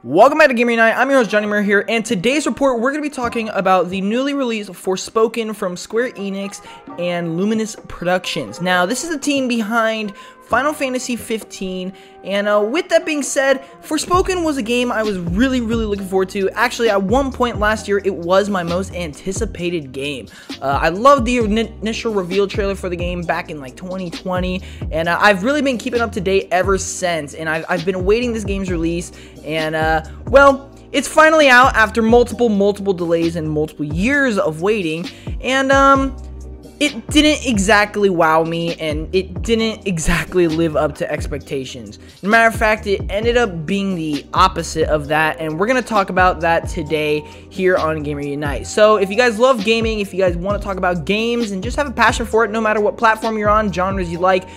Welcome back to G.A.M.E.R Night. I'm your host G.A.M.E.R here, and today's report we're going to be talking about the newly released Forspoken from Square Enix and Luminous Productions. Now, this is the team behind Final Fantasy 15, and with that being said, Forspoken was a game I was really looking forward to. Actually, at one point last year, it was my most anticipated game. I loved the initial reveal trailer for the game back in like 2020, and I've really been keeping up to date ever since, and I've been awaiting this game's release, and well, it's finally out after multiple delays and multiple years of waiting, and it didn't exactly wow me, and it didn't exactly live up to expectations. As a matter of fact, it ended up being the opposite of that, and we're going to talk about that today here on G.A.M.E.R Unite. So if you guys love gaming, if you guys want to talk about games and just have a passion for it, no matter what platform you're on, genres you like,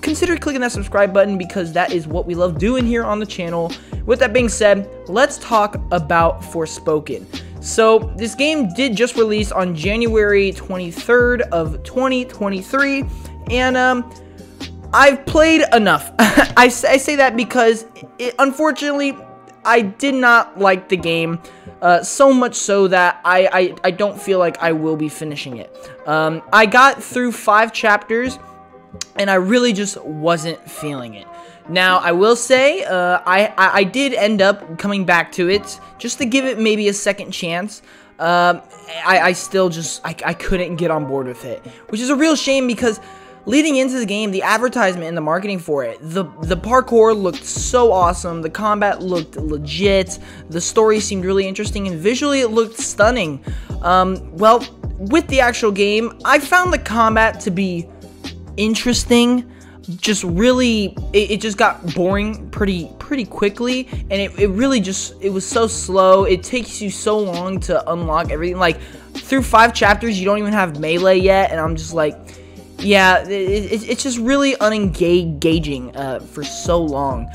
consider clicking that subscribe button, because that is what we love doing here on the channel. With that being said, let's talk about Forspoken. So this game did just release on January 23rd of 2023, and I've played enough. I say that because unfortunately I did not like the game so much so that I don't feel like I will be finishing it. I got through 5 chapters and I really just wasn't feeling it. Now, I will say, I did end up coming back to it just to give it maybe a second chance. I still just, I couldn't get on board with it, which is a real shame, because leading into the game, the advertisement and the marketing for it, the parkour looked so awesome, the combat looked legit, the story seemed really interesting, and visually it looked stunning. Well, with the actual game, I found the combat to be interesting. Just really, it just got boring pretty quickly, and it really just, it was so slow. It takes you so long to unlock everything. Like, through 5 chapters, you don't even have melee yet, and I'm just like, yeah, it's just really unengaging for so long.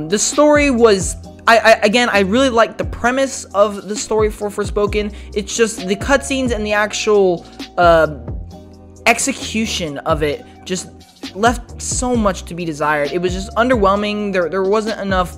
The story was, again, I really liked the premise of the story for Forspoken. It's just the cutscenes and the actual execution of it just left so much to be desired. It was just underwhelming. There wasn't enough.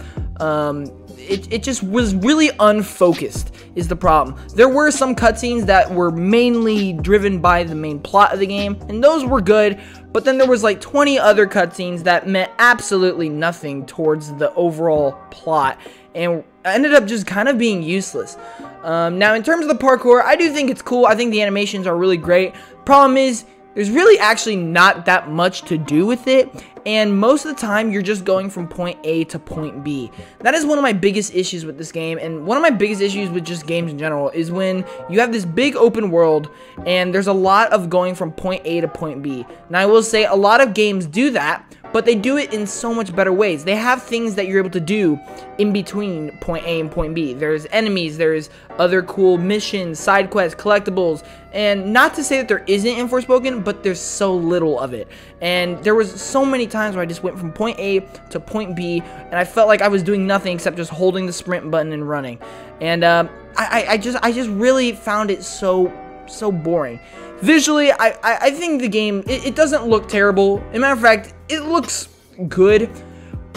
It just was really unfocused is the problem. There were some cutscenes that were mainly driven by the main plot of the game, and those were good, but then there was like 20 other cutscenes that meant absolutely nothing towards the overall plot, and ended up just kind of being useless. Now, in terms of the parkour, I do think it's cool. I think the animations are really great. Problem is, there's really actually not that much to do with it, and most of the time you're just going from point A to point B. That is one of my biggest issues with this game, and one of my biggest issues with just games in general is when you have this big open world and there's a lot of going from point A to point B. Now, I will say a lot of games do that, but they do it in so much better ways. They have things that you're able to do in between point A and point B. There's enemies, there's other cool missions, side quests, collectibles, and not to say that there isn't in Forspoken, but there's so little of it. And there was so many times where I just went from point A to point B, and I felt like I was doing nothing except just holding the sprint button and running. And I just really found it so boring. Visually, I think the game, it doesn't look terrible. As a matter of fact, it looks good,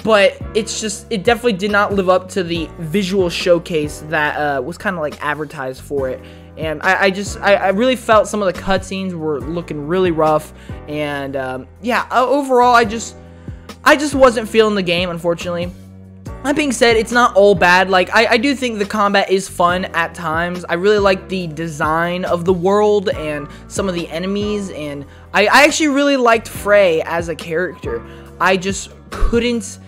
but it's just, it definitely did not live up to the visual showcase that was kind of like advertised for it. And I really felt some of the cutscenes were looking really rough, and yeah, overall, I just wasn't feeling the game, unfortunately. That being said, it's not all bad. Like, I do think the combat is fun at times. I really like the design of the world and some of the enemies, and I actually really liked Frey as a character. I just couldn't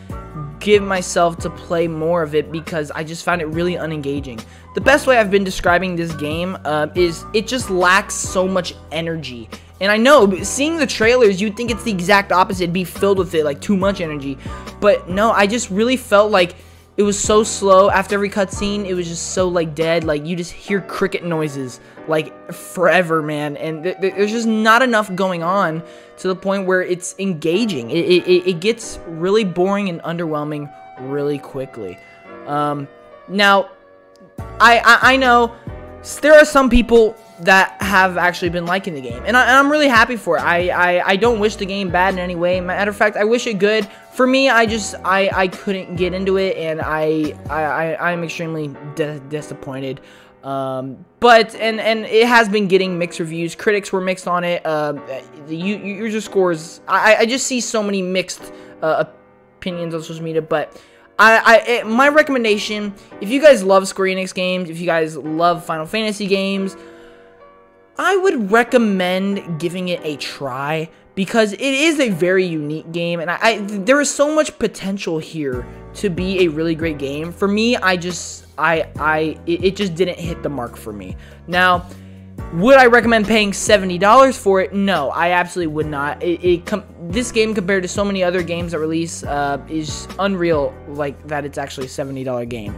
give myself to play more of it because I just found it really unengaging. The best way I've been describing this game is it just lacks so much energy. And I know, seeing the trailers, you'd think it's the exact opposite. It'd be filled with it, like too much energy. But no, I just really felt like it was so slow. After every cutscene, it was just so like dead. Like, you just hear cricket noises like forever, man. And there's just not enough going on to the point where it's engaging. It gets really boring and underwhelming really quickly. Now, I know there are some people that have actually been liking the game, and I'm really happy for it. I don't wish the game bad in any way. Matter of fact, I wish it good. For me, I couldn't get into it, and I'm extremely disappointed. But it has been getting mixed reviews. Critics were mixed on it. The user scores. I just see so many mixed opinions on social media, but. My recommendation, if you guys love Square Enix games, if you guys love Final Fantasy games, I would recommend giving it a try, because it is a very unique game, and there is so much potential here to be a really great game. For me, it just didn't hit the mark for me. Now, would I recommend paying $70 for it? No, I absolutely would not. This game, compared to so many other games that release, is unreal, like, that it's actually a $70 game.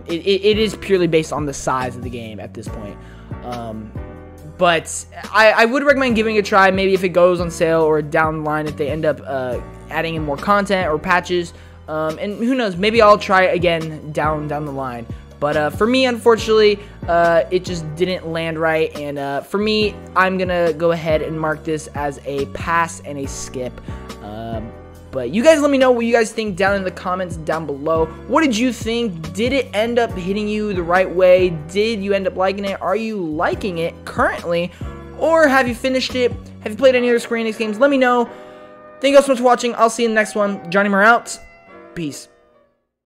It is purely based on the size of the game at this point. But I would recommend giving it a try, maybe if it goes on sale, or down the line if they end up adding in more content or patches. And who knows, maybe I'll try it again down the line. But for me, unfortunately, it just didn't land right. And for me, I'm going to go ahead and mark this as a pass and a skip. But you guys let me know what you guys think down in the comments down below. What did you think? Did it end up hitting you the right way? Did you end up liking it? Are you liking it currently? Or have you finished it? Have you played any other Square Enix games? Let me know. Thank you all so much for watching. I'll see you in the next one. G.A.M.E.R out. Peace.